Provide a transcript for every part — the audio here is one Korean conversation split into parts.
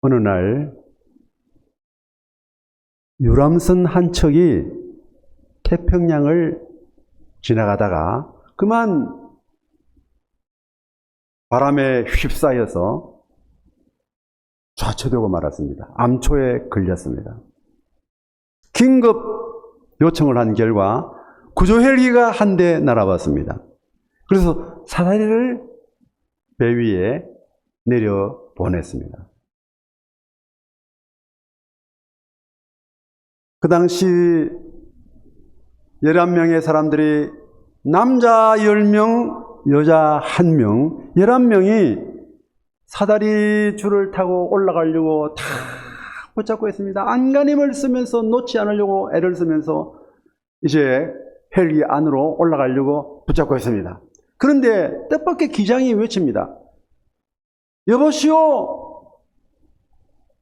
어느 날 유람선 한 척이 태평양을 지나가다가 그만 바람에 휩싸여서 좌초되고 말았습니다. 암초에 걸렸습니다. 긴급 요청을 한 결과 구조 헬기가 한 대 날아왔습니다. 그래서 사다리를 배 위에 내려 보냈습니다. 그 당시 11명의 사람들이 남자 10명, 여자 1명, 11명이 사다리 줄을 타고 올라가려고 다 붙잡고 있습니다. 안간힘을 쓰면서 놓지 않으려고 애를 쓰면서 이제 헬기 안으로 올라가려고 붙잡고 있습니다. 그런데 뜻밖의 기장이 외칩니다. 여보시오,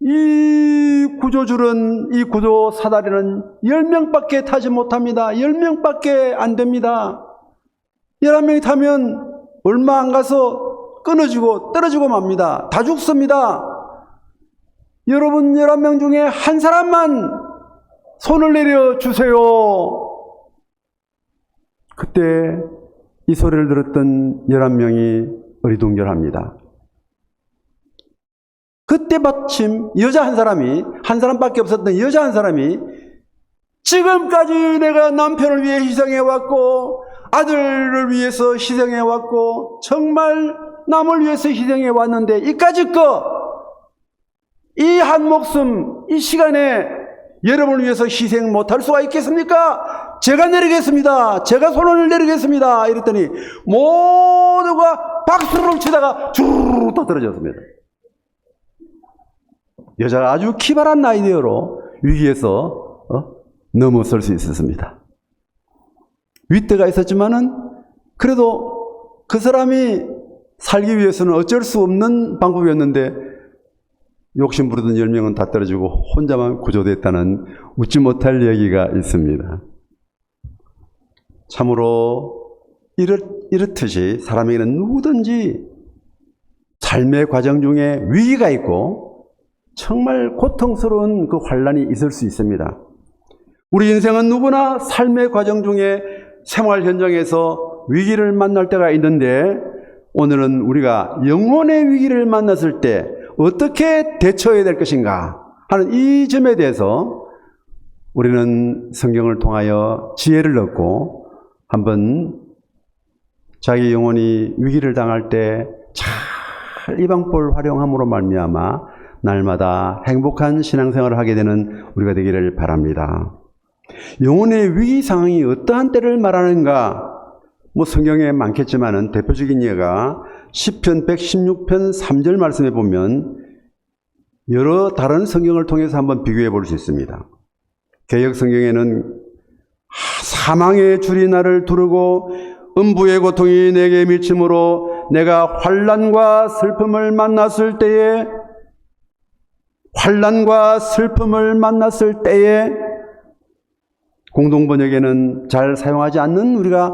이 구조줄은, 이 구조 사다리는 10명밖에 타지 못합니다. 10명밖에 안 됩니다. 11명이 타면 얼마 안 가서 끊어지고 떨어지고 맙니다. 다 죽습니다. 여러분 11명 중에 한 사람만 손을 내려주세요. 그때 이 소리를 들었던 11명이 어리둥절합니다. 그때 마침 여자 한 사람이, 한 사람밖에 없었던 여자 한 사람이 지금까지 내가 남편을 위해 희생해왔고 아들을 위해서 희생해왔고 정말 남을 위해서 희생해왔는데 이까짓 이 한 목숨 이 시간에 여러분을 위해서 희생 못할 수가 있겠습니까? 제가 내리겠습니다. 제가 손을 내리겠습니다. 이랬더니 모두가 박수를 치다가 주르르 또 떨어졌습니다. 여자가 아주 기발한 아이디어로 위기에서 넘어설 수 있었습니다. 윗대가 있었지만은 그래도 그 사람이 살기 위해서는 어쩔 수 없는 방법이었는데 욕심 부리던 10명은 다 떨어지고 혼자만 구조됐다는 웃지 못할 얘기가 있습니다. 참으로 이렇듯이 사람에게는 누구든지 삶의 과정 중에 위기가 있고 정말 고통스러운 그 환란이 있을 수 있습니다. 우리 인생은 누구나 삶의 과정 중에 생활 현장에서 위기를 만날 때가 있는데 오늘은 우리가 영혼의 위기를 만났을 때 어떻게 대처해야 될 것인가 하는 이 점에 대해서 우리는 성경을 통하여 지혜를 얻고 한번 자기 영혼이 위기를 당할 때 잘 이 방법을 활용함으로 말미암아 날마다 행복한 신앙생활을 하게 되는 우리가 되기를 바랍니다. 영혼의 위기 상황이 어떠한 때를 말하는가? 성경에 많겠지만은 대표적인 예가 시편 116편 3절 말씀에 보면 여러 다른 성경을 통해서 한번 비교해 볼 수 있습니다. 개역 성경에는 사망의 줄이 나를 두르고 음부의 고통이 내게 미침으로 내가 환난과 슬픔을 만났을 때에 공동번역에는 잘 사용하지 않는 우리가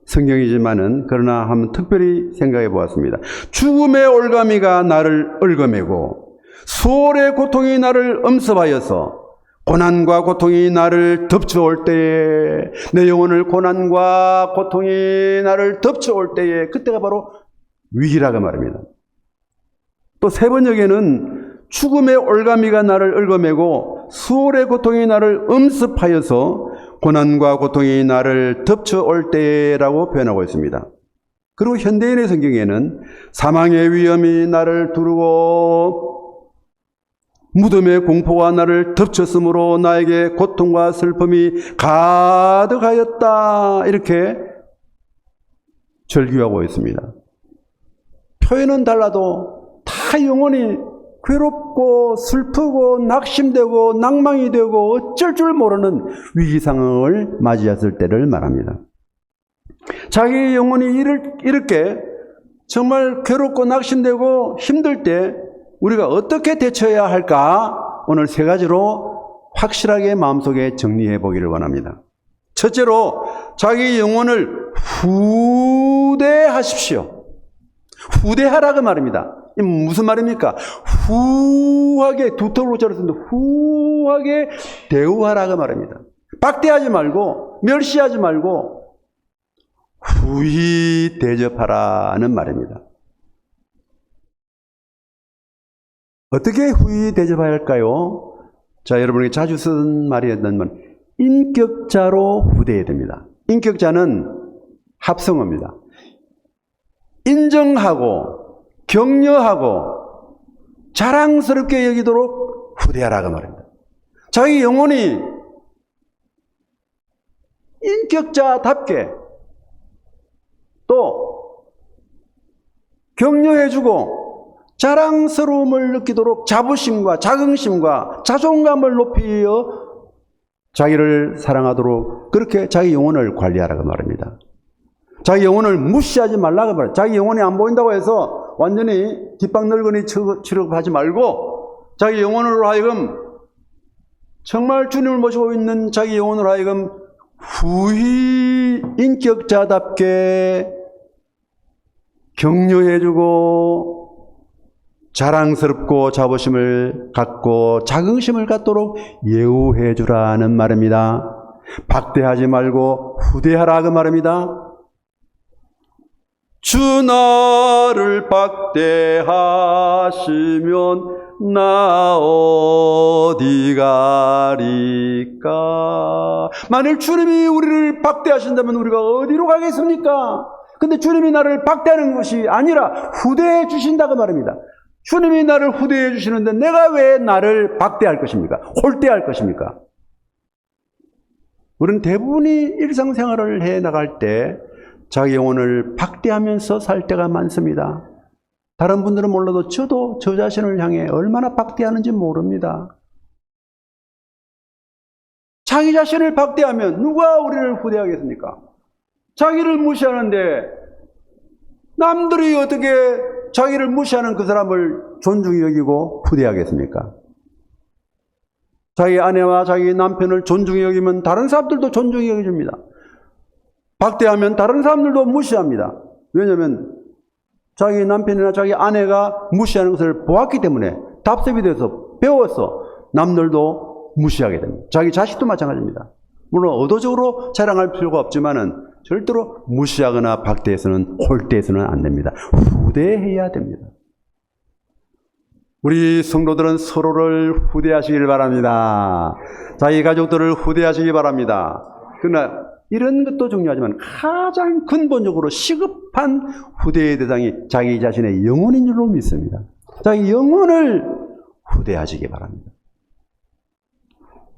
성경이지만은 그러나 한번 특별히 생각해 보았습니다. 죽음의 올가미가 나를 얽어매고 수월의 고통이 나를 엄습하여서 고난과 고통이 나를 덮쳐올 때에 내 영혼을 고난과 고통이 나를 덮쳐올 때에 그때가 바로 위기라고 말합니다. 또 세 번역에는 죽음의 올가미가 나를 얽어매고 수월의 고통이 나를 엄습하여서 고난과 고통이 나를 덮쳐올 때라고 표현하고 있습니다. 그리고 현대인의 성경에는 사망의 위험이 나를 두르고 무덤의 공포가 나를 덮쳤으므로 나에게 고통과 슬픔이 가득하였다 이렇게 절규하고 있습니다. 표현은 달라도 다 영혼이 괴롭고 슬프고 낙심되고 낭망이 되고 어쩔 줄 모르는 위기 상황을 맞이했을 때를 말합니다. 자기 영혼이 이렇게 정말 괴롭고 낙심되고 힘들 때 우리가 어떻게 대처해야 할까? 오늘 세 가지로 확실하게 마음속에 정리해 보기를 원합니다. 첫째로 자기 영혼을 후대하십시오. 후대하라고 말입니다. 이 무슨 말입니까? 후하게, 두터우로 자랐는데 후하게 대우하라고 말입니다. 박대하지 말고, 멸시하지 말고, 후히 대접하라는 말입니다. 어떻게 후히 대접해야 할까요? 자, 여러분이 자주 쓰는 말이었던 말, 인격자로 후대해야 됩니다. 인격자는 합성어입니다. 인정하고 격려하고 자랑스럽게 여기도록 후대하라고 말입니다. 자기 영혼이 인격자답게 또 격려해주고 자랑스러움을 느끼도록 자부심과 자긍심과 자존감을 높이어 자기를 사랑하도록 그렇게 자기 영혼을 관리하라고 말합니다. 자기 영혼을 무시하지 말라고 말합니다. 자기 영혼이 안 보인다고 해서 완전히 뒷방늙은이 취급하지 말고 자기 영혼으로 하여금 정말 주님을 모시고 있는 자기 영혼으로 하여금 후히 인격자답게 격려해주고 자랑스럽고 자부심을 갖고 자긍심을 갖도록 예우해주라는 말입니다. 박대하지 말고 후대하라 그 말입니다. 주 나를 박대하시면 나 어디 가리까. 만일 주님이 우리를 박대하신다면 우리가 어디로 가겠습니까? 근데 주님이 나를 박대하는 것이 아니라 후대해 주신다고 말입니다. 주님이 나를 후대해 주시는데 내가 왜 나를 박대할 것입니까? 홀대할 것입니까? 우리는 대부분이 일상생활을 해 나갈 때 자기 영혼을 박대하면서 살 때가 많습니다. 다른 분들은 몰라도 저도 저 자신을 향해 얼마나 박대하는지 모릅니다. 자기 자신을 박대하면 누가 우리를 후대하겠습니까? 자기를 무시하는데 남들이 어떻게 자기를 무시하는 그 사람을 존중히 여기고 후대하겠습니까? 자기 아내와 자기 남편을 존중히 여기면 다른 사람들도 존중히 여겨줍니다. 박대하면 다른 사람들도 무시합니다. 왜냐하면 자기 남편이나 자기 아내가 무시하는 것을 보았기 때문에 답습이 돼서 배워서 남들도 무시하게 됩니다. 자기 자식도 마찬가지입니다. 물론 의도적으로 자랑할 필요가 없지만은 절대로 무시하거나 박대해서는 홀대해서는 안 됩니다. 후대해야 됩니다. 우리 성도들은 서로를 후대하시길 바랍니다. 자기 가족들을 후대하시기 바랍니다. 그러나 이런 것도 중요하지만 가장 근본적으로 시급한 후대의 대상이 자기 자신의 영혼인 줄로 믿습니다. 자기 영혼을 후대하시기 바랍니다.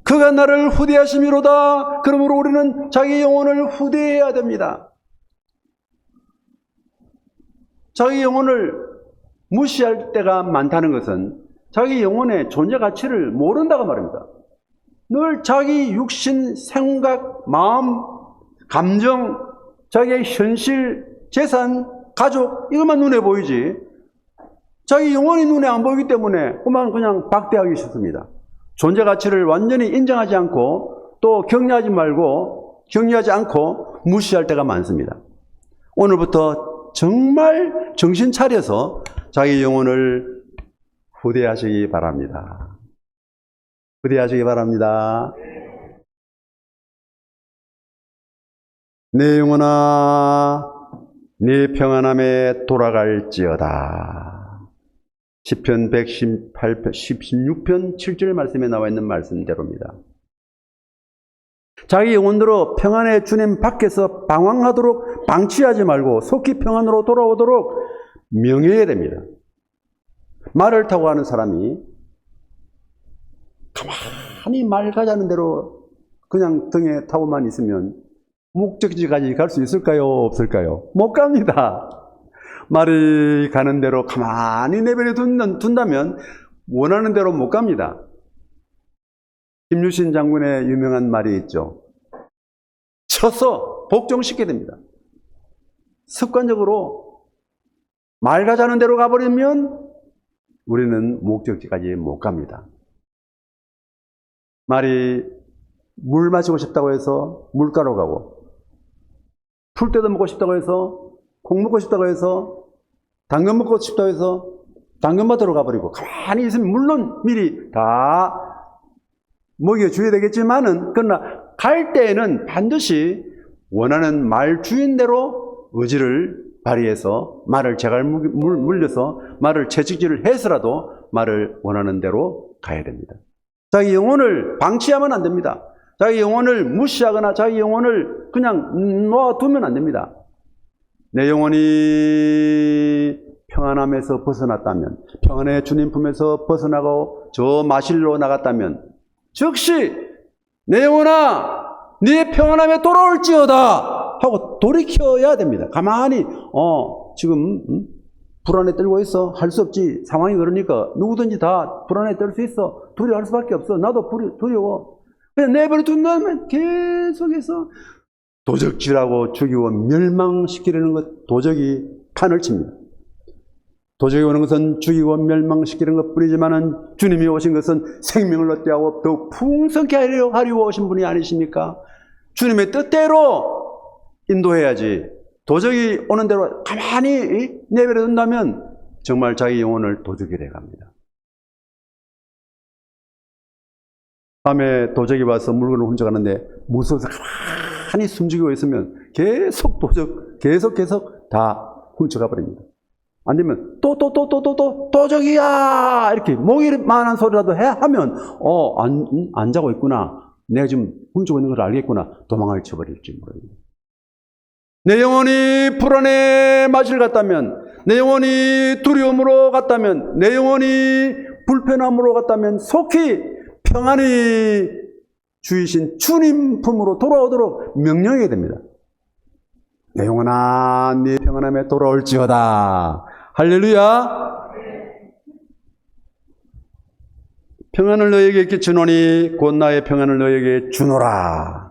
그가 나를 후대하심이로다. 그러므로 우리는 자기 영혼을 후대해야 됩니다. 자기 영혼을 무시할 때가 많다는 것은 자기 영혼의 존재 가치를 모른다고 말입니다. 늘 자기 육신, 생각, 마음, 감정, 자기의 현실, 재산, 가족 이것만 눈에 보이지 자기 영혼이 눈에 안 보이기 때문에 그냥 박대하기 쉽습니다. 존재 가치를 완전히 인정하지 않고 또 격려하지 않고 무시할 때가 많습니다. 오늘부터 정말 정신 차려서 자기 영혼을 후대하시기 바랍니다. 후대하시기 바랍니다. 내 영혼아 네 평안함에 돌아갈지어다. 시편 16편 7절 말씀에 나와 있는 말씀대로입니다. 자기 영혼대로 평안의 주님 밖에서 방황하도록 방치하지 말고 속히 평안으로 돌아오도록 명해야 됩니다. 말을 타고 가는 사람이 가만히 말 가자는 대로 그냥 등에 타고만 있으면 목적지까지 갈 수 있을까요? 없을까요? 못 갑니다. 말이 가는 대로 가만히 내버려 둔다면 원하는 대로 못 갑니다. 김유신 장군의 유명한 말이 있죠. 쳐서 복종시켜야 됩니다. 습관적으로 말 가자는 대로 가버리면 우리는 목적지까지 못 갑니다. 말이 물 마시고 싶다고 해서 물가로 가고 풀떼도 먹고 싶다고 해서 콩 먹고 싶다고 해서 당근 먹고 싶다고 해서 당근밭으로 가버리고 가만히 있으면 물론 미리 다 먹여줘야 되겠지만은 그러나 갈 때에는 반드시 원하는 말 주인대로 의지를 발휘해서 말을 제갈 물려서 말을 채찍질을 해서라도 말을 원하는 대로 가야 됩니다. 자기 영혼을 방치하면 안 됩니다. 자기 영혼을 무시하거나 자기 영혼을 그냥 놓아두면 안 됩니다. 내 영혼이 평안함에서 벗어났다면, 평안의 주님 품에서 벗어나고 저 마실로 나갔다면 즉시 내 영혼아 네 평안함에 돌아올지어다 하고 돌이켜야 됩니다. 가만히 지금 불안에 떨고 있어. 할 수 없지. 상황이 그러니까 누구든지 다 불안에 떨 수 있어. 두려워할 수밖에 없어. 나도 두려워. 그냥 내버려 둔다면 계속해서 도적질하고 죽이고 멸망시키려는 것, 도적이 판을 칩니다. 도적이 오는 것은 죽이고 멸망시키는 것뿐이지만은 주님이 오신 것은 생명을 얻게 하고 더욱 풍성케 하려고 오신 분이 아니십니까? 주님의 뜻대로 인도해야지. 도적이 오는 대로 가만히 내버려 둔다면 정말 자기 영혼을 도적이 돼갑니다. 밤에 도적이 와서 물건을 훔쳐가는데 무서워서 가만히 숨죽이고 있으면 계속 계속 다 훔쳐가 버립니다. 안 되면 도적이야 이렇게 목이만한 소리라도 하면 안 자고 있구나. 내가 지금 훔치고 있는 걸 알겠구나. 도망을 쳐버릴지 모릅니다. 내 영혼이 불안의 맛을 갔다면, 내 영혼이 두려움으로 갔다면, 내 영혼이 불편함으로 갔다면 속히 평안히 주이신 주님 품으로 돌아오도록 명령해야 됩니다. 내 영혼아 네 평안함에 돌아올지어다. 할렐루야. 평안을 너에게 끼치노니 곧 나의 평안을 너에게 주노라.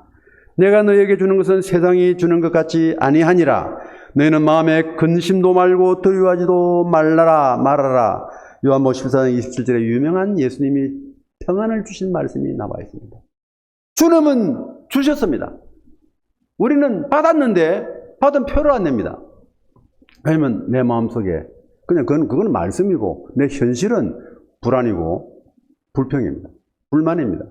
내가 너에게 주는 것은 세상이 주는 것 같지 아니하니라. 너희는 마음에 근심도 말고 두려워하지도 말아라. 요한복음 14장 27절에 유명한 예수님이 평안을 주신 말씀이 나와 있습니다. 주님은 주셨습니다. 우리는 받았는데 받은 표를 안 냅니다. 왜냐면 내 마음속에 그냥 그건 말씀이고 내 현실은 불안이고 불평입니다. 불만입니다.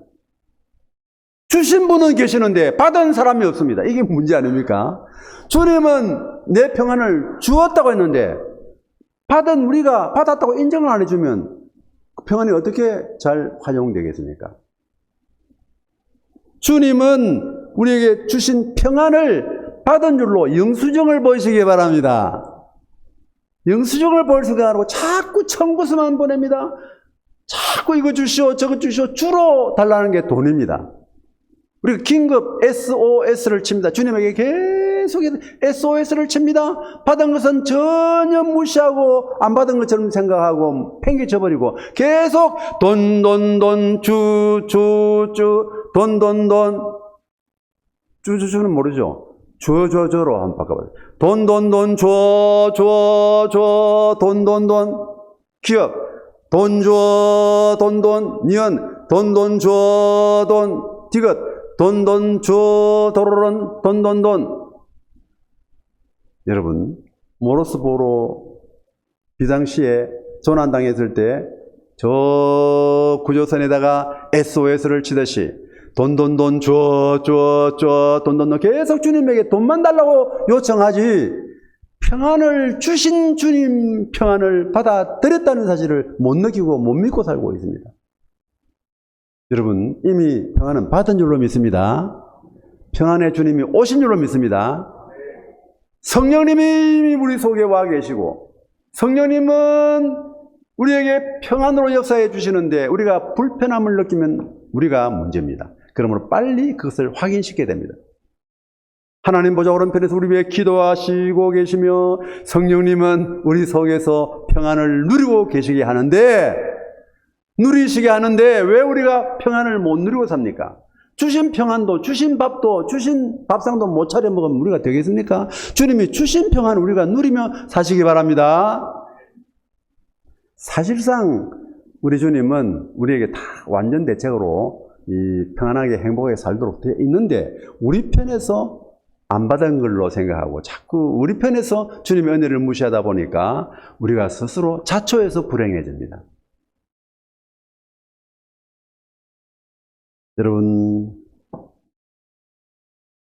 주신 분은 계시는데 받은 사람이 없습니다. 이게 문제 아닙니까? 주님은 내 평안을 주었다고 했는데 우리가 받았다고 인정을 안 해주면 그 평안이 어떻게 잘 활용되겠습니까? 주님은 우리에게 주신 평안을 받은 줄로 영수증을 보시기 바랍니다. 영수증을 보시기 바라고 자꾸 청구서만 보냅니다. 자꾸 이거 주시오 저거 주시오 주로 달라는 게 돈입니다. 우리가 긴급 SOS를 칩니다. 주님에게 계속 SOS를 칩니다. 받은 것은 전혀 무시하고 안 받은 것처럼 생각하고 팽개쳐버리고 계속 돈 주주는 모르죠. 줘로 한번 바꿔봐요. 돈 줘 기업 돈 줘 니은 돈 줘 디귿 돈 줘 도로론 돈 여러분 모로스보로 비상시에 조난당했을 때 저 구조선에다가 SOS를 치듯이 돈 줘 계속 주님에게 돈만 달라고 요청하지 평안을 주신 주님 평안을 받아들였다는 사실을 못 느끼고 못 믿고 살고 있습니다. 여러분 이미 평안은 받은 줄로 믿습니다. 평안의 주님이 오신 줄로 믿습니다. 성령님이 우리 속에 와 계시고 성령님은 우리에게 평안으로 역사해 주시는데 우리가 불편함을 느끼면 우리가 문제입니다. 그러므로 빨리 그것을 확인시켜야 됩니다. 하나님 보좌 오른편에서 우리 위해 기도하시고 계시며 성령님은 우리 속에서 평안을 누리고 계시게 하는데 누리시게 하는데 왜 우리가 평안을 못 누리고 삽니까? 주신 평안도 주신 밥도 주신 밥상도 못 차려 먹으면 우리가 되겠습니까? 주님이 주신 평안을 우리가 누리며 사시기 바랍니다. 사실상 우리 주님은 우리에게 다 완전 대책으로 이 평안하게 행복하게 살도록 되어 있는데 우리 편에서 안 받은 걸로 생각하고 자꾸 우리 편에서 주님의 은혜를 무시하다 보니까 우리가 스스로 자초해서 불행해집니다. 여러분,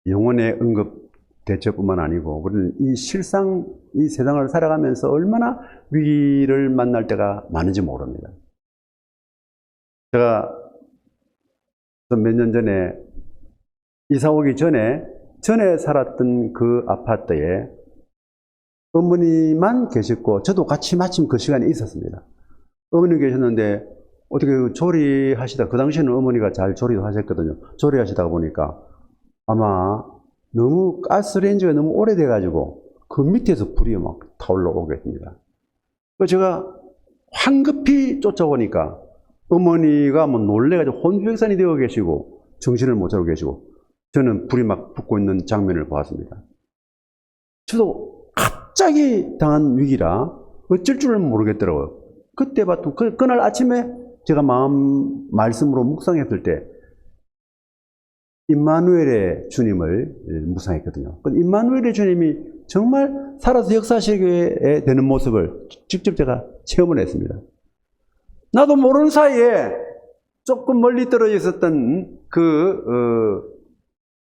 영혼의 응급 대처뿐만 아니고 우리는 이 세상을 살아가면서 얼마나 위기를 만날 때가 많은지 모릅니다. 제가 몇 년 전에 이사 오기 전에 살았던 그 아파트에 어머니만 계셨고 저도 같이 마침 그 시간에 있었습니다. 어머니 계셨는데 어떻게 조리하시다, 그 당시에는 어머니가 잘 조리도 하셨거든요. 조리하시다가 보니까 아마 너무 가스레인지가 너무 오래돼가지고 그 밑에서 불이 막 타올라 오겠습니다. 그래서 제가 황급히 쫓아오니까 어머니가 뭐 놀래가지고 혼주백산이 되어 계시고 정신을 못 차리고 계시고 저는 불이 막 붙고 있는 장면을 보았습니다. 저도 갑자기 당한 위기라 어쩔 줄을 모르겠더라고요. 그때 봤던 그날 아침에 제가 말씀으로 묵상했을 때 임마누엘의 주님을 묵상했거든요. 임마누엘의 주님이 정말 살아서 역사하시게 되는 모습을 직접 제가 체험을 했습니다. 나도 모르는 사이에 조금 멀리 떨어져 있었던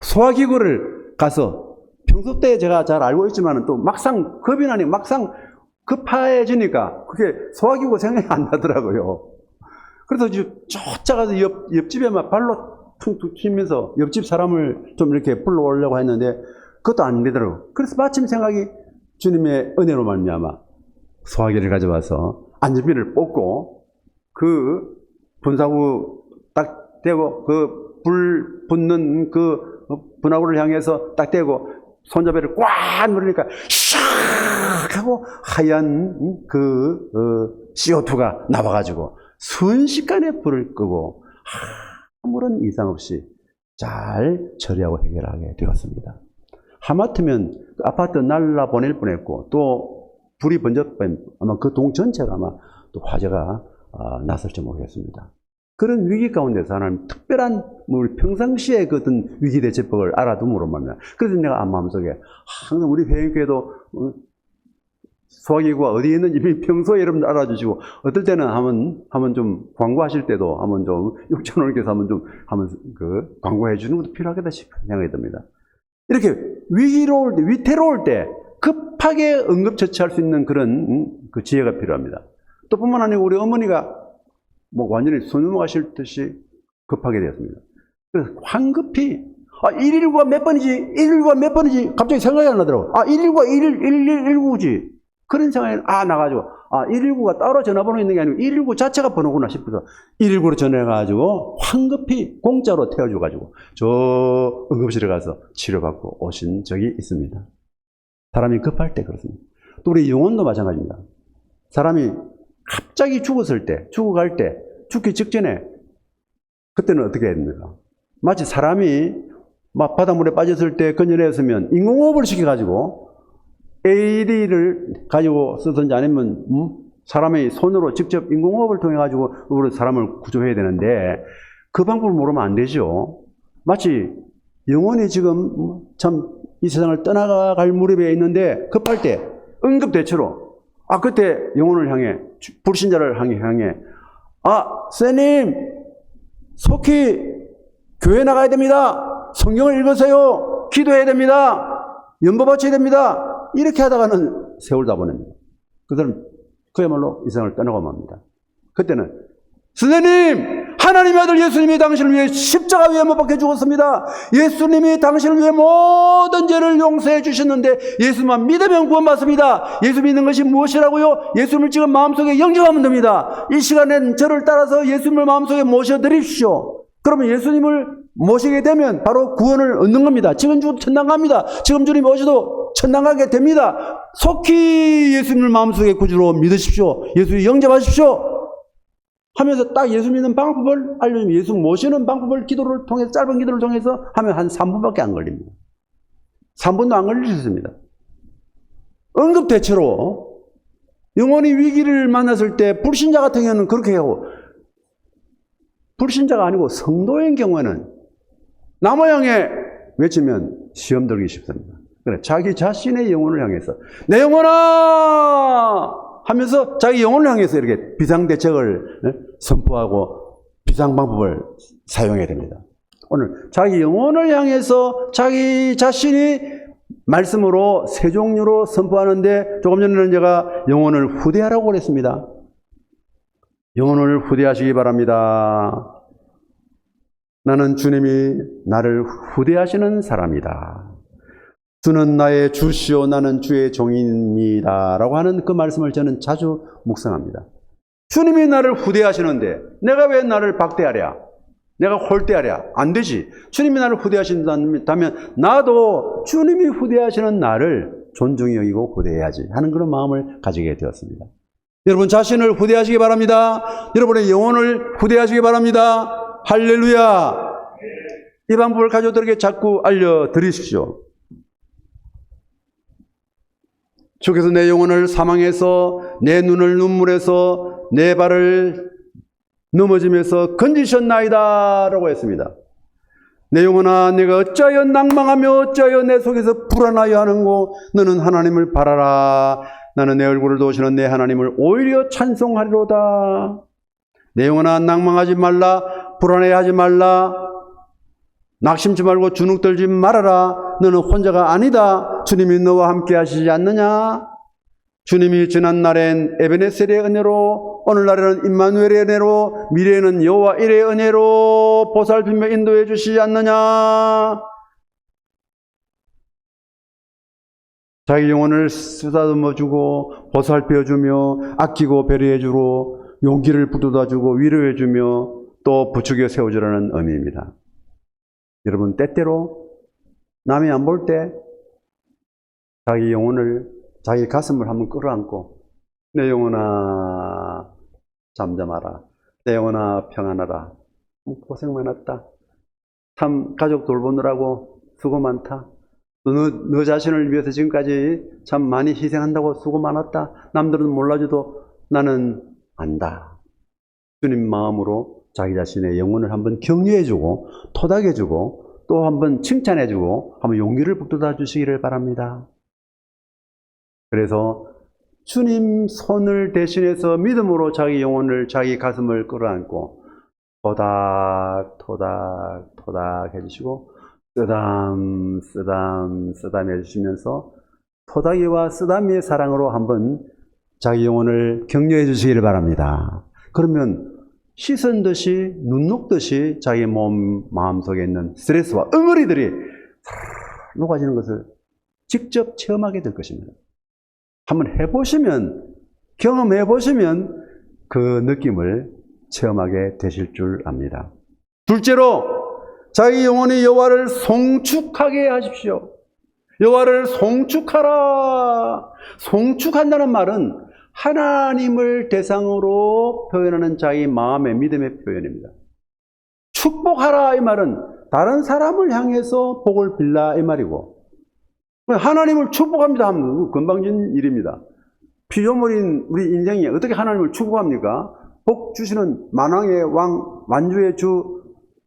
소화기구를 가서 평소 때 제가 잘 알고 있지만 또 막상 겁이 나니 막상 급해지니까 그게 소화기구 생각이 안 나더라고요. 그래서 쫓아가서 옆집에 막 발로 퉁퉁 튀면서 옆집 사람을 좀 이렇게 불러오려고 했는데 그것도 안 되더라고요. 그래서 마침 생각이 주님의 은혜로 말미암아 소화기를 가져와서 안전비를 뽑고 그 분사구 딱 대고 그 불 붙는 그 분화구를 향해서 딱 대고 손잡이를 꽉 누르니까 샥 하고 하얀 CO2가 나와가지고 순식간에 불을 끄고 아무런 이상 없이 잘 처리하고 해결하게 되었습니다. 하마터면 아파트 날라 보낼 뻔했고 또 불이 번졌다면 아마 그 동 전체가 아마 또 화재가 났을지 모르겠습니다. 그런 위기 가운데서 하나님 특별한 우리 평상시에 그 어떤 위기 대처법을 알아둠으로 말이야. 그래서 내가 마음속에 항상 우리 회원교회도 소화기구가 어디에 있는지 평소에 여러분 알아주시고 어떨 때는 한번 좀 광고하실 때도 한번 좀 6,000원께서 한번 그 광고해 주는 것도 필요하겠다 싶은 생각이 듭니다. 이렇게 위기로울 때, 위태로울 때 급하게 응급처치할 수 있는 그런 그 지혜가 필요합니다. 또 뿐만 아니고 우리 어머니가 뭐 완전히 손 넘어가실 듯이 급하게 되었습니다. 그래서 황급히 119가 몇 번이지? 119가 몇 번이지? 갑자기 생각이 안 나더라고요. 119가 119지. 그런 생각이 나가지고 119가 따로 전화번호 있는 게 아니고 119 자체가 번호구나 싶어서 119로 전화해가지고 황급히 공짜로 태워줘가지고 저 응급실에 가서 치료받고 오신 적이 있습니다. 사람이 급할 때 그렇습니다. 또 우리 영혼도 마찬가지입니다. 사람이 갑자기 죽었을 때, 죽어갈 때, 죽기 직전에 그때는 어떻게 해야 됩니까? 마치 사람이 막 바닷물에 빠졌을 때 건져내었으면 인공호흡을 시켜가지고 AED를 가지고 쓰든지 아니면 사람의 손으로 직접 인공호흡을 통해 가지고 사람을 구조해야 되는데 그 방법을 모르면 안 되죠. 마치 영혼이 지금 참 이 세상을 떠나갈 무렵에 있는데 급할 때 응급대처로 그때 영혼을 향해 불신자를 향해 선생님 속히 교회 나가야 됩니다. 성경을 읽으세요. 기도해야 됩니다. 연보 바쳐야 됩니다. 이렇게 하다가는 세월 다 보냅니다. 그 사람 그야말로 이 세상을 떠나고 맙니다. 그때는 선생님, 하나님의 아들 예수님이 당신을 위해 십자가 위에 못 박혀 죽었습니다. 예수님이 당신을 위해 모든 죄를 용서해 주셨는데 예수만 믿으면 구원받습니다. 예수 믿는 것이 무엇이라고요? 예수님을 지금 마음속에 영접하면 됩니다. 이 시간엔 저를 따라서 예수님을 마음속에 모셔드립시오. 그러면 예수님을 모시게 되면 바로 구원을 얻는 겁니다. 지금 죽어도 천당 갑니다. 지금 주님 오셔도 천당 가게 됩니다. 속히 예수님을 마음속에 구주로 믿으십시오. 예수님 영접하십시오. 하면서 딱 예수 믿는 방법을 알려주면 예수 모시는 방법을 기도를 통해서 짧은 기도를 통해서 하면 한 3분밖에 안 걸립니다. 3분도 안 걸릴 수 있습니다. 응급대처로 영혼이 위기를 만났을 때 불신자 같은 경우는 그렇게 하고 불신자가 아니고 성도인 경우에는 나무향에 외치면 시험 들기 쉽습니다. 그래, 자기 자신의 영혼을 향해서 내 영혼아 하면서 자기 영혼을 향해서 이렇게 비상대책을 선포하고 비상방법을 사용해야 됩니다. 오늘 자기 영혼을 향해서 자기 자신이 말씀으로 세 종류로 선포하는데, 조금 전에는 제가 영혼을 후대하라고 그랬습니다. 영혼을 후대하시기 바랍니다. 나는 주님이 나를 후대하시는 사람이다. 주는 나의 주시오 나는 주의 종입니다 라고 하는 그 말씀을 저는 자주 묵상합니다. 주님이 나를 후대하시는데 내가 왜 나를 박대하랴? 내가 홀대하랴? 안 되지. 주님이 나를 후대하신다면 나도 주님이 후대하시는 나를 존중히 여기고 후대해야지 하는 그런 마음을 가지게 되었습니다. 여러분 자신을 후대하시기 바랍니다. 여러분의 영혼을 후대하시기 바랍니다. 할렐루야. 이 방법을 가족들에게 자꾸 알려드리십시오. 주께서 내 영혼을 사망에서, 내 눈을 눈물에서, 내 발을 넘어짐에서 건지셨나이다 라고 했습니다. 내 영혼아 내가 어찌하여 낭망하며 어찌하여 내 속에서 불안하여 하는고, 너는 하나님을 바라라. 나는 내 얼굴을 도우시는 내 하나님을 오히려 찬송하리로다. 내 영혼아 낭망하지 말라. 불안해하지 말라. 낙심치 말고 주눅들지 말아라. 너는 혼자가 아니다. 주님이 너와 함께 하시지 않느냐. 주님이 지난날엔 에베네셀의 은혜로, 오늘날에는 임마누엘의 은혜로, 미래에는 여호와 일의 은혜로 보살피며 인도해 주시지 않느냐. 자기 영혼을 쓰다듬어 주고 보살펴 주며 아끼고 배려해 주고 용기를 북돋아 주고 위로해 주며 또 부추겨 세워주라는 의미입니다. 여러분 때때로 남이 안 볼 때 자기 영혼을, 자기 가슴을 한번 끌어안고 내 영혼아 잠잠하라. 내 영혼아 평안하라. 고생 많았다. 참 가족 돌보느라고 수고 많다. 너 자신을 위해서 지금까지 참 많이 희생한다고 수고 많았다. 남들은 몰라줘도 나는 안다. 주님 마음으로 자기 자신의 영혼을 한번 격려해주고 토닥여주고 또 한번 칭찬해주고 한번 용기를 북돋아 주시기를 바랍니다. 그래서 주님 손을 대신해서 믿음으로 자기 영혼을, 자기 가슴을 끌어안고 토닥 해주시고 쓰담 해주시면서 토닥이와 쓰담이의 사랑으로 한번 자기 영혼을 격려해 주시기를 바랍니다. 그러면 씻은 듯이 눈 녹듯이 자기 마음속에 있는 스트레스와 응어리들이 녹아지는 것을 직접 체험하게 될 것입니다. 한번 해보시면, 경험해 보시면 그 느낌을 체험하게 되실 줄 압니다. 둘째로 자기 영혼이 여호와를 송축하게 하십시오. 여호와를 송축하라. 송축한다는 말은 하나님을 대상으로 표현하는 자기 마음의 믿음의 표현입니다. 축복하라 이 말은 다른 사람을 향해서 복을 빌라 이 말이고, 하나님을 축복합니다 하면 건방진 일입니다. 피조물인 우리 인생이 어떻게 하나님을 축복합니까? 복 주시는 만왕의 왕, 만주의 주,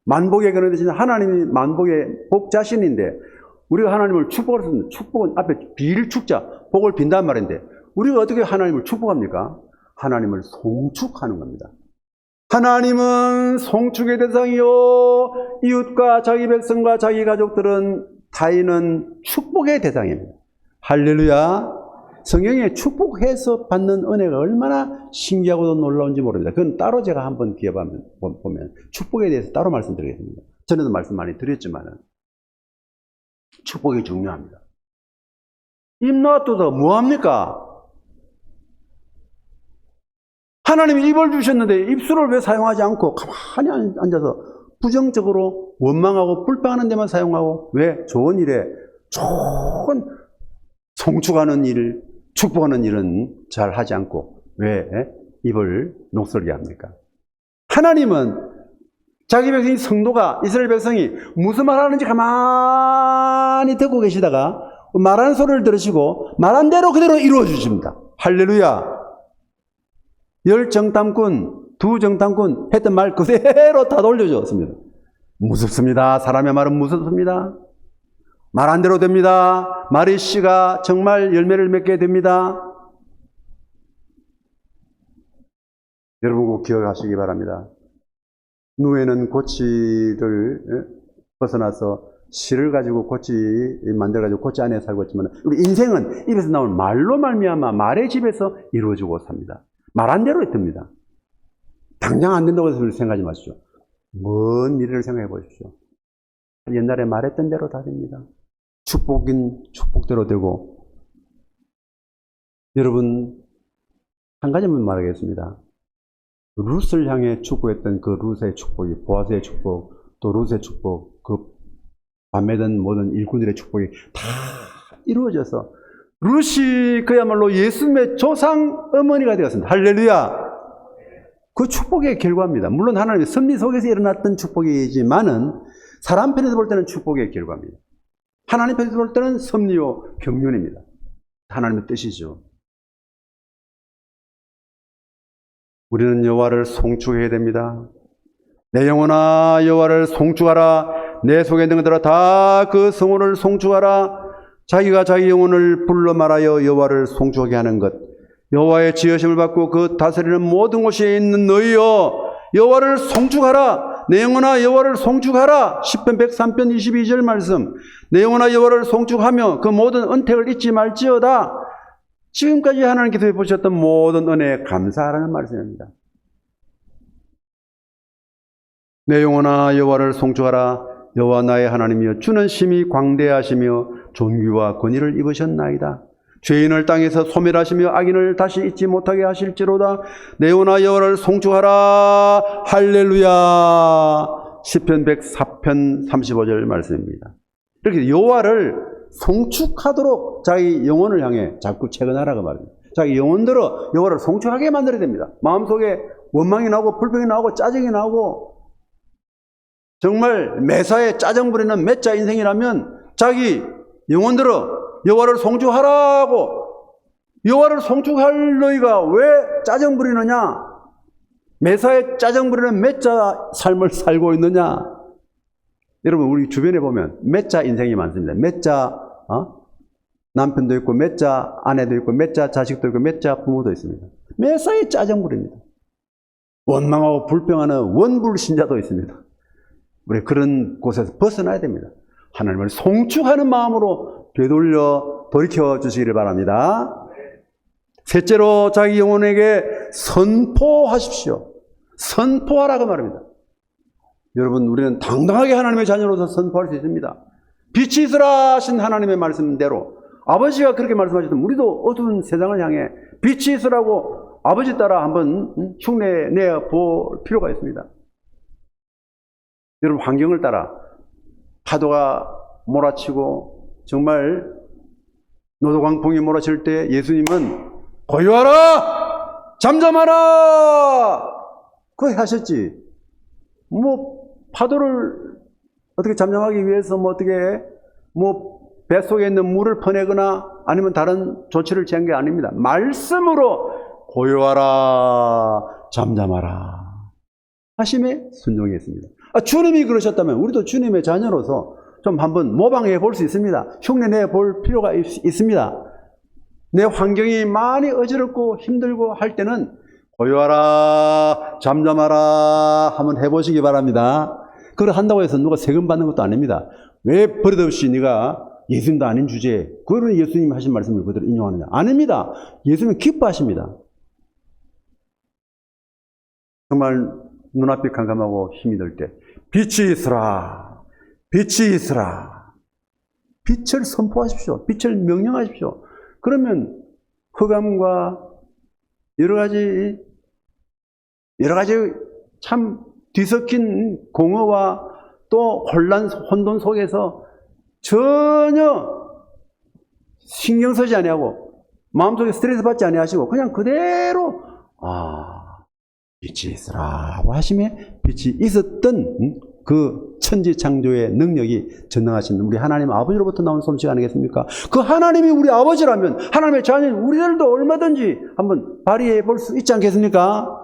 만복의 근원 되시는 하나님이 만복의 복 자신인데, 우리가 하나님을 축복할 수 있는, 축복은 앞에 빌 축자, 복을 빈다는 말인데, 우리가 어떻게 하나님을 축복합니까? 하나님을 송축하는 겁니다. 하나님은 송축의 대상이요, 이웃과 자기 백성과 자기 가족들은 타인은 축복의 대상입니다. 할렐루야. 성경에 축복해서 받는 은혜가 얼마나 신기하고도 놀라운지 모릅니다. 그건 따로 제가 한번 기회 보면 축복에 대해서 따로 말씀드리겠습니다. 전에도 말씀 많이 드렸지만 축복이 중요합니다. 입 놔둬도 뭐합니까? 하나님이 입을 주셨는데 입술을 왜 사용하지 않고 가만히 앉아서 부정적으로 원망하고 불평하는 데만 사용하고, 왜? 좋은 일에, 좋은 송축하는 일, 축복하는 일은 잘 하지 않고 왜 입을 녹슬게 합니까? 하나님은 자기 백성이, 성도가, 이스라엘 백성이 무슨 말 하는지 가만히 듣고 계시다가 말하는 소리를 들으시고 말한 대로 그대로 이루어 주십니다. 할렐루야. 열 정탐꾼, 두 정탐꾼 했던 말 그대로 다 돌려줬습니다. 무섭습니다. 사람의 말은 무섭습니다. 말한 대로 됩니다. 말의 씨가 정말 열매를 맺게 됩니다. 여러분 꼭 기억하시기 바랍니다. 누에는 고치를 벗어나서 씨를 가지고 고치 만들어가지고 고치 안에 살고 있지만, 우리 인생은 입에서 나오는 말로 말미암아 말의 집에서 이루어지고 삽니다. 말한 대로 됩니다. 당장 안 된다고 해서 생각하지 마십시오. 먼 미래를 생각해 보십시오. 옛날에 말했던 대로 다 됩니다. 축복인 축복대로 되고. 여러분, 한 가지만 말하겠습니다. 룻을 향해 축복했던 그 룻의 축복이, 보아스의 축복, 또 룻의 축복, 그 밤에든 모든 일꾼들의 축복이 다 이루어져서 룻이 그야말로 예수님의 조상 어머니가 되었습니다. 할렐루야! 그 축복의 결과입니다. 물론 하나님의 섭리 속에서 일어났던 축복이지만은 사람 편에서 볼 때는 축복의 결과입니다. 하나님 편에서 볼 때는 섭리요 경륜입니다. 하나님의 뜻이죠. 우리는 여호와를 송축해야 됩니다. 내 영혼아 여호와를 송축하라. 내 속에 있는 것들아 다 그 성호를 송축하라. 자기가 자기 영혼을 불러 말하여 여호와를 송축하게 하는 것. 여호와의 지으심을 받고 그 다스리는 모든 곳에 있는 너희여 여호와를 송축하라. 내 영혼아 여호와를 송축하라. 시편 103편 22절 말씀. 내 영혼아 여호와를 송축하며 그 모든 은택을 잊지 말지어다. 지금까지 하나님께서 보셨던 모든 은혜에 감사하라는 말씀입니다. 내 영혼아 여호와를 송축하라. 여호와 나의 하나님이여 주는 심히 광대하시며 존귀와 권위를 입으셨나이다. 죄인을 땅에서 소멸하시며 악인을 다시 잊지 못하게 하실지로다. 내 영혼아 여호와를 송축하라. 할렐루야. 시편 104편 35절 말씀입니다. 이렇게 여호와를 송축하도록 자기 영혼을 향해 자꾸 채근하라고 말합니다. 자기 영혼들어 여호와를 송축하게 만들어야 됩니다. 마음속에 원망이 나오고 불평이 나오고 짜증이 나오고 정말 매사에 짜증 부리는 매짜 인생이라면 자기 영혼들어 여호와를 송축하라고. 여호와를 송축할 너희가 왜 짜증 부리느냐? 매사에 짜증 부리는 매짜 삶을 살고 있느냐? 여러분 우리 주변에 보면 매짜 인생이 많습니다. 매짜 남편도 있고 매짜 아내도 있고 매짜 자식도 있고 매짜 부모도 있습니다. 매사에 짜증 부립니다. 원망하고 불평하는 원불신자도 있습니다. 우리 그런 곳에서 벗어나야 됩니다. 하나님을 송축하는 마음으로 돌이켜 주시기를 바랍니다. 셋째로 자기 영혼에게 선포하십시오. 선포하라고 말합니다. 여러분 우리는 당당하게 하나님의 자녀로서 선포할 수 있습니다. 빛이 있으라 하신 하나님의 말씀대로 아버지가 그렇게 말씀하셨던 우리도 어두운 세상을 향해 빛이 있으라고 아버지 따라 한번 흉내 내볼 필요가 있습니다. 여러분 환경을 따라 파도가 몰아치고 정말 노도광풍이 몰아칠 때 예수님은 고요하라 잠잠하라 그거 하셨지. 파도를 어떻게 잠잠하기 위해서 어떻게 뱃속에 있는 물을 퍼내거나 아니면 다른 조치를 취한 게 아닙니다. 말씀으로 고요하라 잠잠하라 하심에 순종했습니다. 주님이 그러셨다면 우리도 주님의 자녀로서 좀 한번 모방해 볼 수 있습니다. 흉내 내 볼 필요가 있습니다. 내 환경이 많이 어지럽고 힘들고 할 때는 고요하라 잠잠하라 한번 해보시기 바랍니다. 그걸 한다고 해서 누가 세금 받는 것도 아닙니다. 왜 버릇없이 네가 예수님도 아닌 주제에 그거는 예수님이 하신 말씀을 그대로 인용하느냐? 아닙니다. 예수님은 기뻐하십니다. 정말 눈앞이 캄캄하고 힘이 들 때 빛이 있으라 빛이 있으라 빛을 선포하십시오. 빛을 명령하십시오. 그러면 흑암과 여러 가지 참 뒤섞인 공허와 또 혼돈 속에서 전혀 신경 쓰지 아니하고 마음속에 스트레스 받지 아니하시고 그냥 그대로 빛이 있으라고 하시면 빛이 있었던 그 천지창조의 능력이 전능하신 우리 하나님 아버지로부터 나온 솜씨가 아니겠습니까? 그 하나님이 우리 아버지라면 하나님의 자녀인 우리들도 얼마든지 한번 발휘해 볼 수 있지 않겠습니까?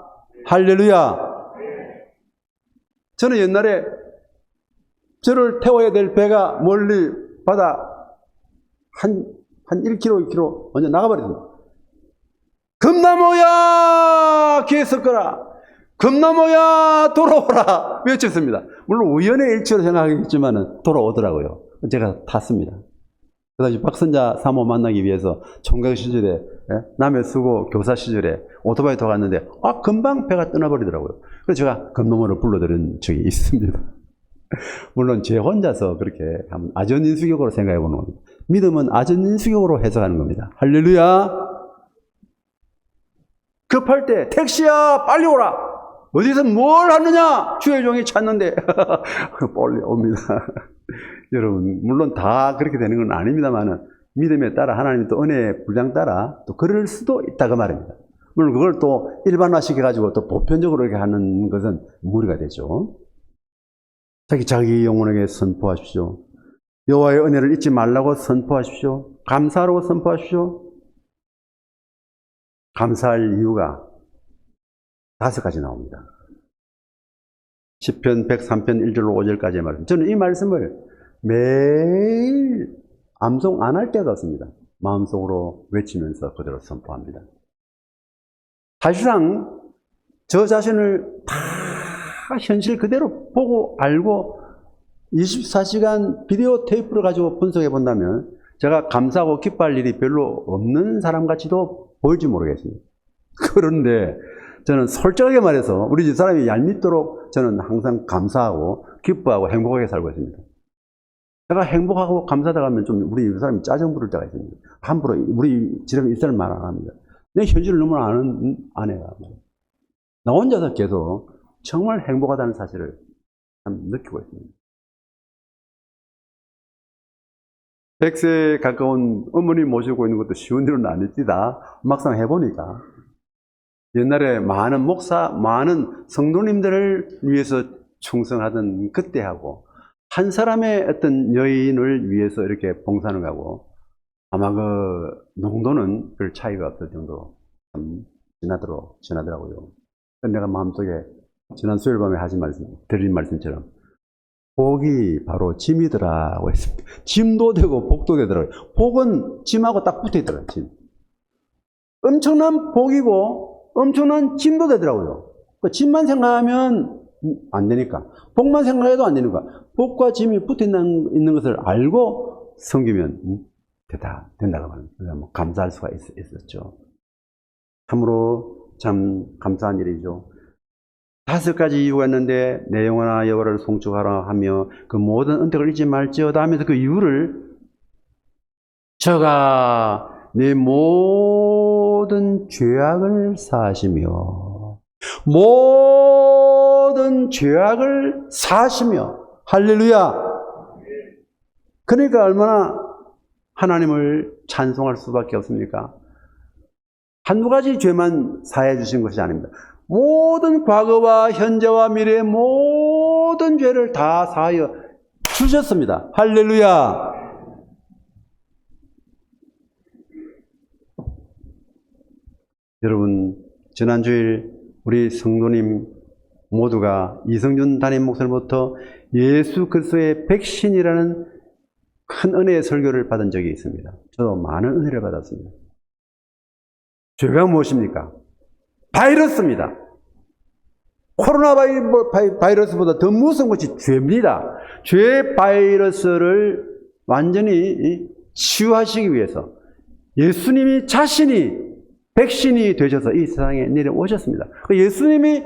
할렐루야. 저는 옛날에 저를 태워야 될 배가 멀리 바다 한 1km, 2km 먼저 나가버렸습니다. 금나무야 귀에 섞어라. 금나무야 돌아오라 외쳤습니다. 물론 우연의 일치로 생각하겠지만 돌아오더라고요. 제가 탔습니다. 그 당시 박선자 사모 만나기 위해서 총각 시절에, 남해 수고 교사 시절에 오토바이 타고 갔는데 금방 배가 떠나버리더라고요. 그래서 제가 금나무를 불러드린 적이 있습니다. 물론 제 혼자서 그렇게 아전인수격으로 생각해 보는 겁니다. 믿음은 아전인수격으로 해석하는 겁니다. 할렐루야. 급할 때 택시야 빨리 오라. 어디서 뭘 하느냐 주의 종이 찾는데 빨리 옵니다. 여러분 물론 다 그렇게 되는 건 아닙니다만 믿음에 따라 하나님의 또 은혜의 분량 따라 또 그럴 수도 있다고 말입니다. 물론 그걸 또 일반화시켜 가지고 또 보편적으로 이렇게 하는 것은 무리가 되죠. 자기 영혼에게 선포하십시오. 여호와의 은혜를 잊지 말라고 선포하십시오. 감사하라고 선포하십시오. 감사할 이유가 5가지 나옵니다. 시편 103편 1절로 5절까지의 말씀. 저는 이 말씀을 매일 암송 안 할 때가 없습니다. 마음속으로 외치면서 그대로 선포합니다. 사실상 저 자신을 다 현실 그대로 보고 알고 24시간 비디오 테이프를 가지고 분석해 본다면 제가 감사하고 기뻐할 일이 별로 없는 사람같이도 보일지 모르겠습니다. 그런데 저는 솔직하게 말해서 우리 집 사람이 얄밉도록 저는 항상 감사하고 기뻐하고 행복하게 살고 있습니다. 제가 행복하고 감사하다 가면 좀 우리 집 사람이 짜증 부를 때가 있습니다. 함부로 우리 집에 있을 말 안 합니다. 내 현실을 너무 아는 아내가 나 혼자서 계속 정말 행복하다는 사실을 참 느끼고 있습니다. 100세에 가까운 어머니 모시고 있는 것도 쉬운 일은 아닙니다. 막상 해보니까 옛날에 많은 목사, 많은 성도님들을 위해서 충성하던 그때하고 한 사람의 어떤 여인을 위해서 이렇게 봉사하는 거하고 아마 그 농도는 별 차이가 없을 정도로 참 지나더라고요. 내가 마음속에 지난 수요일 밤에 드린 말씀처럼 복이 바로 짐이더라고 했습니다. 짐도 되고 복도 되더라고요. 복은 짐하고 딱 붙어 있더라고요. 짐. 엄청난 복이고 엄청난 짐도 되더라고요. 짐만 생각하면 안 되니까, 복만 생각해도 안 되니까, 복과 짐이 붙어 있는 것을 알고 섬기면 된다고 말합니다. 감사할 수가 있었죠. 참으로 참 감사한 일이죠. 5가지 이유가 있는데 내 영혼아 여호와를 송축하라 하며 그 모든 은택을 잊지 말지어다 하면서 그 이유를 저가 내 모든 죄악을 사하시며 모든 죄악을 사하시며 할렐루야. 그러니까 얼마나 하나님을 찬송할 수밖에 없습니까? 한두 가지 죄만 사해 주신 것이 아닙니다. 모든 과거와 현재와 미래의 모든 죄를 다 사하여 주셨습니다. 할렐루야. 여러분, 지난 주일 우리 성도님 모두가 이성준 담임 목사로부터 예수 그리스도의 백신이라는 큰 은혜의 설교를 받은 적이 있습니다. 저도 많은 은혜를 받았습니다. 죄가 무엇입니까? 바이러스입니다. 코로나 바이러스보다 더 무서운 것이 죄입니다. 죄 바이러스를 완전히 치유하시기 위해서 예수님이 자신이 백신이 되셔서 이 세상에 내려오셨습니다. 예수님이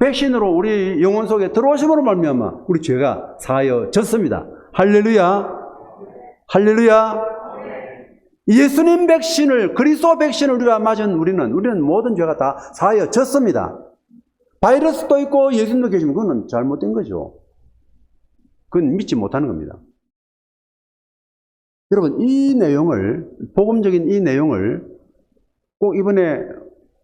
백신으로 우리 영혼 속에 들어오심으로 말미암아 우리 죄가 사하여졌습니다. 할렐루야. 할렐루야. 예수님 백신을, 그리스도 백신을 우리가 맞은 우리는 모든 죄가 다 사하여졌습니다. 바이러스도 있고 예수님도 계시면 그건 잘못된 거죠. 그건 믿지 못하는 겁니다. 여러분, 이 내용을, 복음적인 이 내용을 꼭 이번에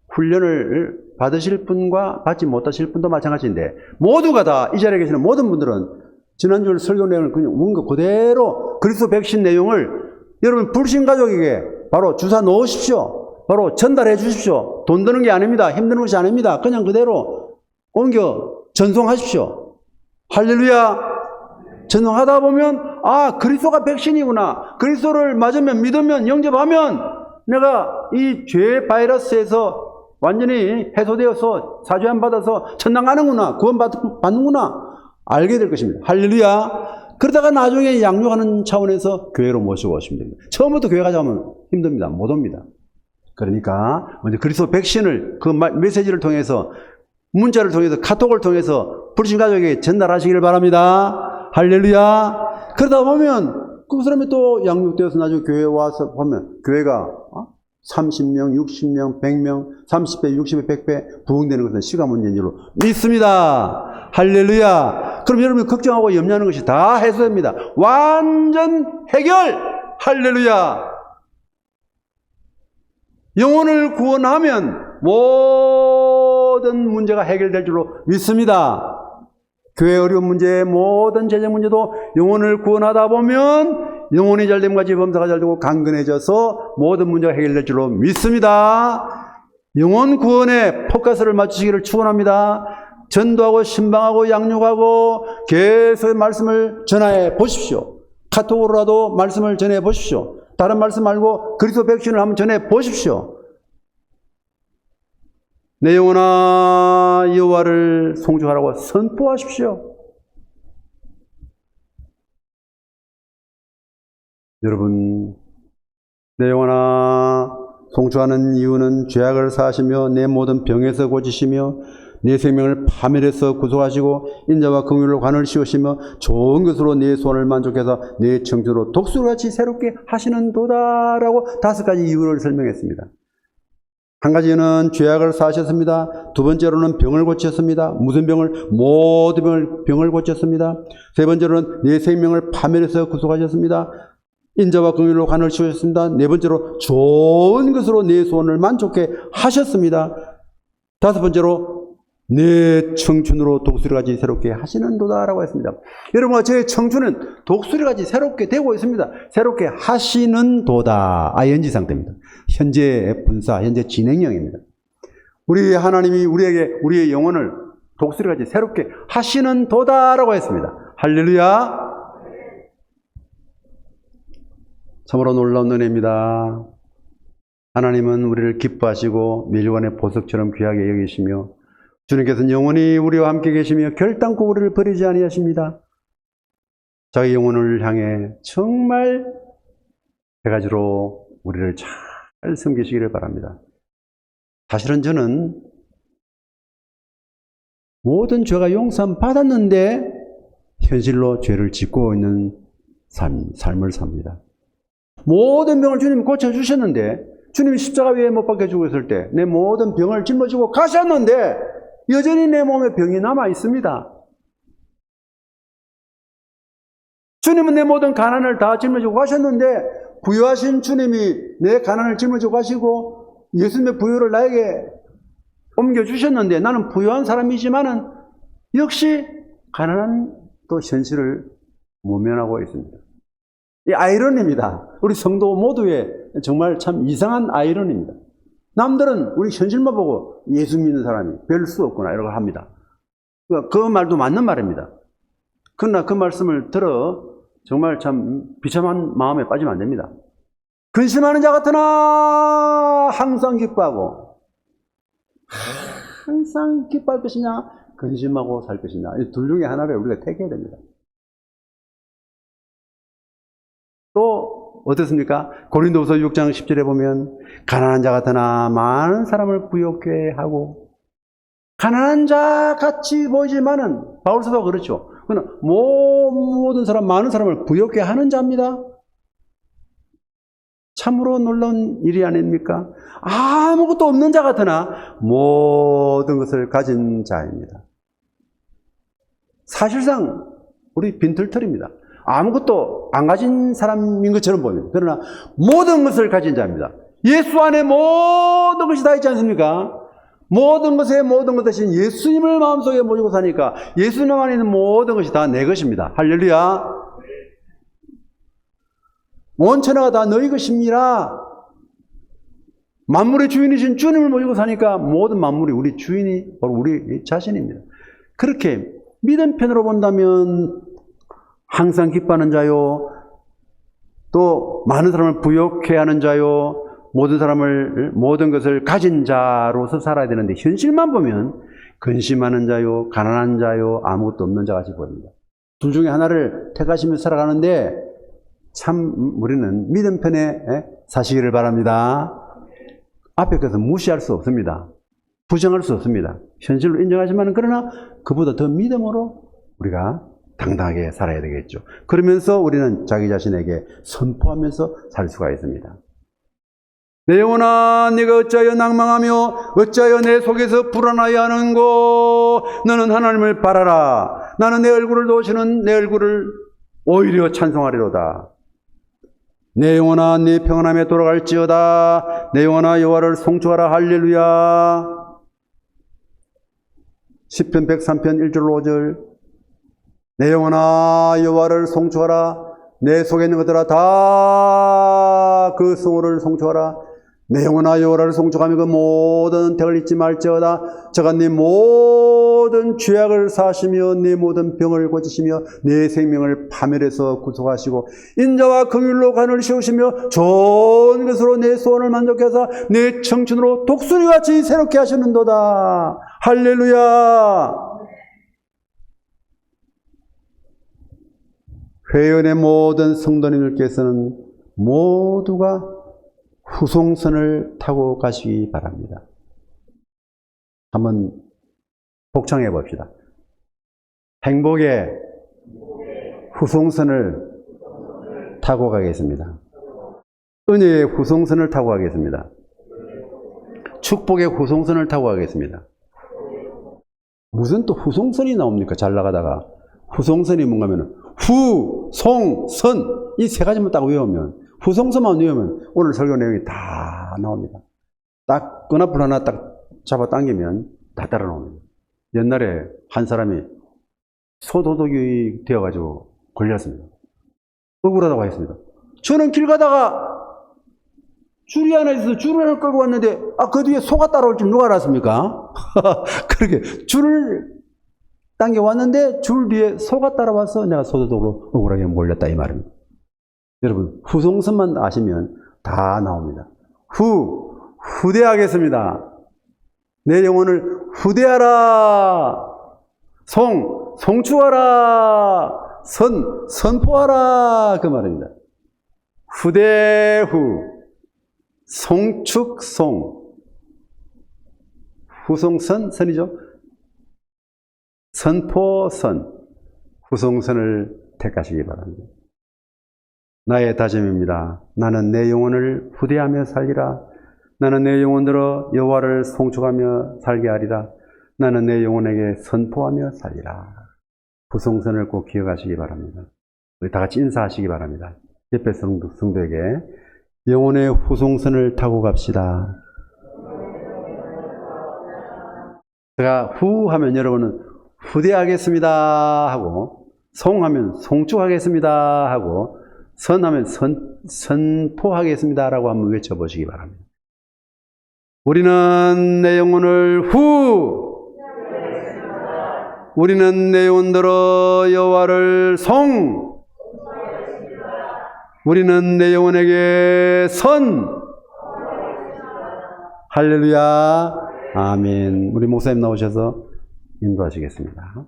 훈련을 받으실 분과 받지 못하실 분도 마찬가지인데 모두가 다 이 자리에 계시는 모든 분들은 지난주 설교 내용을 그냥 뭔가 그대로 그리스도 백신 내용을 여러분 불신 가족에게 바로 주사 놓으십시오. 바로 전달해 주십시오. 돈 드는 게 아닙니다. 힘드는 것이 아닙니다. 그냥 그대로 옮겨 전송하십시오. 할렐루야. 전능하다 보면 아, 그리스도가 백신이구나. 그리스도를 맞으면 믿으면 영접하면 내가 이 죄 바이러스에서 완전히 해소되어서 사죄함 받아서 천당 가는구나. 구원 받는구나. 알게 될 것입니다. 할렐루야. 그러다가 나중에 양육하는 차원에서 교회로 모시고 오시면 됩니다. 처음부터 교회 가자면 힘듭니다. 못 옵니다. 그러니까 먼저 그리스도 백신을 그 메시지를 통해서 문자를 통해서 카톡을 통해서 부르신 가족에게 전달하시기를 바랍니다. 할렐루야. 그러다 보면 그 사람이 또 양육되어서 나중에 교회에 와서 보면 교회가 30명, 60명, 100명, 30배, 60배, 100배 부흥되는 것은 시간 문제인 줄로 믿습니다. 할렐루야. 그럼 여러분이 걱정하고 염려하는 것이 다 해소됩니다. 완전 해결. 할렐루야. 영혼을 구원하면 모든 문제가 해결될 줄로 믿습니다. 교회 어려운 문제, 모든 재정 문제도 영혼을 구원하다 보면 영혼이 잘됨 같이 범사가 잘되고 강건해져서 모든 문제가 해결될 줄로 믿습니다. 영혼 구원에 포커스를 맞추시기를 축원합니다. 전도하고 신방하고 양육하고 계속 말씀을 전해 보십시오. 카톡으로라도 말씀을 전해 보십시오. 다른 말씀 말고 그리스도 백신을 한번 전해 보십시오. 내 영혼아 여호와를 송축하라고 선포하십시오. 여러분, 내 영혼아 송축하는 이유는 죄악을 사하시며 내 모든 병에서 고치시며 내 생명을 파멸해서 구속하시고 인자와 긍휼로 관을 씌우시며 좋은 것으로 내 소원을 만족해서 내 청춘으로 독수리같이 새롭게 하시는 도다라고 5가지 이유를 설명했습니다. 한 가지는 죄악을 사하셨습니다. 두 번째로는 병을 고쳤습니다. 무슨 병을? 모든 병을 고쳤습니다. 세 번째로는 내 생명을 파멸해서 구속하셨습니다. 인자와 긍휼로 관을 씌우셨습니다. 네 번째로 좋은 것으로 내 소원을 만족해 하셨습니다. 5번째로 내 청춘으로 독수리같이 새롭게 하시는도다라고 했습니다. 여러분, 제 청춘은 독수리같이 새롭게 되고 있습니다. 새롭게 하시는도다. ING 상태입니다. 현재 분사, 현재 진행형입니다. 우리 하나님이 우리의 영혼을 독수리같이 새롭게 하시는도다라고 했습니다. 할렐루야. 참으로 놀라운 은혜입니다. 하나님은 우리를 기뻐하시고 멸관의 보석처럼 귀하게 여기시며 주님께서는 영원히 우리와 함께 계시며 결단코 우리를 버리지 아니하십니다. 자기 영혼을 향해 정말 100가지로 우리를 잘 섬기시기를 바랍니다. 사실은 저는 모든 죄가 용서함 받았는데 현실로 죄를 짓고 있는 삶을 삽니다. 모든 병을 주님이 고쳐주셨는데 주님이 십자가 위에 못 박혀 죽었을 때 내 모든 병을 짊어지고 가셨는데 여전히 내 몸에 병이 남아 있습니다. 주님은 내 모든 가난을 다 짊어지고 가셨는데 부유하신 주님이 내 가난을 짊어지고 가시고 예수님의 부유를 나에게 옮겨주셨는데 나는 부유한 사람이지만은 역시 가난한 또 현실을 모면하고 있습니다. 이 아이러니입니다. 우리 성도 모두의 정말 참 이상한 아이러니입니다. 남들은 우리 현실만 보고 예수 믿는 사람이 별 수 없구나 이러고 합니다. 그 말도 맞는 말입니다. 그러나 그 말씀을 들어 정말 참 비참한 마음에 빠지면 안 됩니다. 근심하는 자 같으나 항상 기뻐하고, 항상 기뻐할 것이냐 근심하고 살 것이냐, 이 둘 중에 하나를 우리가 택해야 됩니다. 또 어떻습니까? 고린도후서 6장 10절에 보면 가난한 자 같으나 많은 사람을 부욕해 하고, 가난한 자 같이 보이지만은 바울서도 그렇죠. 그는 모든 사람, 많은 사람을 부욕해 하는 자입니다. 참으로 놀라운 일이 아닙니까? 아무것도 없는 자 같으나 모든 것을 가진 자입니다. 사실상 우리 빈털털입니다. 아무것도 안 가진 사람인 것처럼 보입니다. 그러나 모든 것을 가진 자입니다. 예수 안에 모든 것이 다 있지 않습니까? 모든 것의 모든 것 대신 예수님을 마음속에 모시고 사니까 예수님 안에 있는 모든 것이 다 내 것입니다. 할렐루야. 온 천하가 다 너희 것입니다. 만물의 주인이신 주님을 모시고 사니까 모든 만물이 우리 주인이 바로 우리 자신입니다. 그렇게 믿음 편으로 본다면 항상 기뻐하는 자요. 또 많은 사람을 부욕해 하는 자요. 모든 것을 가진 자로서 살아야 되는데 현실만 보면 근심하는 자요, 가난한 자요, 아무것도 없는 자같이 보입니다. 둘 중에 하나를 택하시며 살아가는데 참 우리는 믿음 편에 사시기를 바랍니다. 앞에 것은 무시할 수 없습니다. 부정할 수 없습니다. 현실로 인정하지만 그러나 그보다 더 믿음으로 우리가 당당하게 살아야 되겠죠. 그러면서 우리는 자기 자신에게 선포하면서 살 수가 있습니다. 내 영혼아, 네가 어찌하여 낭망하며 어찌하여 내 속에서 불안하여 하는고. 너는 하나님을 바라라. 나는 내 얼굴을 도우시는 내 얼굴을 오히려 찬송하리로다. 내 영혼아, 네 평안함에 돌아갈지어다. 내 영혼아, 여호와를 송축하라. 할렐루야. 시편 103편 1절 5절. 내 영혼아, 여호와를 송축하라. 내 속에 있는 것들아 다 그 성호를 송축하라. 내 영혼아, 여호와를 송축하며 그 모든 택을 잊지 말지어다. 저가 네 모든 죄악을 사하시며 네 모든 병을 고치시며 네 생명을 파멸해서 구속하시고 인자와 긍휼로 관을 씌우시며 좋은 것으로 내 소원을 만족해 하사 내 청춘으로 독수리같이 새롭게 하시는도다. 할렐루야. 회원의 모든 성도님들께서는 모두가 후송선을 타고 가시기 바랍니다. 한번 복창해 봅시다. 행복의 후송선을 타고 가겠습니다. 은혜의 후송선을 타고 가겠습니다. 축복의 후송선을 타고 가겠습니다. 무슨 또 후송선이 나옵니까? 잘 나가다가. 후송선이 뭔가 하면 후, 송, 선 이 세 가지만 딱 외우면 후송선만 외우면 오늘 설교 내용이 다 나옵니다. 딱 끈앞을 하나 딱 잡아당기면 다 따라 나옵니다. 옛날에 한 사람이 소도둑이 되어가지고 걸렸습니다. 억울하다고 했습니다. 저는 길 가다가 줄이 하나 있어서 줄을 하나 끌고 왔는데 그 뒤에 소가 따라올 줄 누가 알았습니까? 그렇게 줄을 당겨왔는데 줄 뒤에 소가 따라와서 내가 소도둑으로 억울하게 몰렸다 이 말입니다. 여러분 후송선만 아시면 다 나옵니다. 후대하겠습니다. 내 영혼을 후대하라. 송축하라. 선포하라 그 말입니다. 후대후 송축송 후송선 선이죠. 선포선 후송선을 택하시기 바랍니다. 나의 다짐입니다. 나는 내 영혼을 후대하며 살리라. 나는 내 영혼들어 여호와를 송축하며 살게 하리라. 나는 내 영혼에게 선포하며 살리라. 후송선을 꼭 기억하시기 바랍니다. 우리 다 같이 인사하시기 바랍니다. 옆에 성도에게 영혼의 후송선을 타고 갑시다. 제가 후 하면 여러분은 후대하겠습니다 하고, 송 하면 송축하겠습니다 하고, 선 하면 선포하겠습니다 라고 한번 외쳐보시기 바랍니다. 우리는 내 영혼을 우리는 내 영혼들어 여호와를 우리는 내 영혼에게 할렐루야. 아멘. 우리 목사님 나오셔서 인도하시겠습니다.